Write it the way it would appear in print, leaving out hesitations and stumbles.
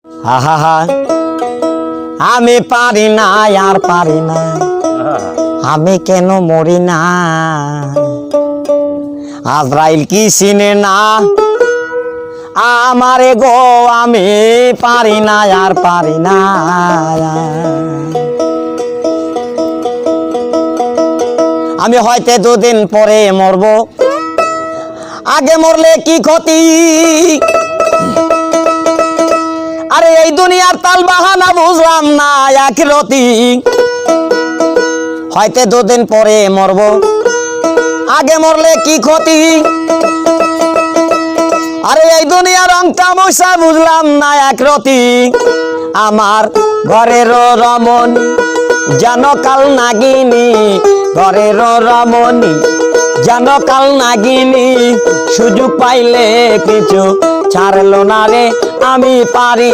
হা হা হা আমি পারি না আর পারি না আমি কেন মরি না আজরাইল কি চিনে না আমারে গো আমি পারি না আর পারি না আমি হয়তো দুদিন পরে মরব আগে মরলে কি ক্ষতি আরে এই দুনিয়ার তাল বাহানা বুঝলাম না আখিরাতি হয়তো দুদিন পরে মরব আগে মরলে কি ক্ষতি আরে এই দুনিয়ার রং তামাশা বুঝলাম না আখিরাতি আমার ঘরের রমণী জানো কাল নাগিনী ঘরের রমণী জানো কাল নাগিনী সুযোগ পাইলে কিছু ছাড়লো না রে আমি পারি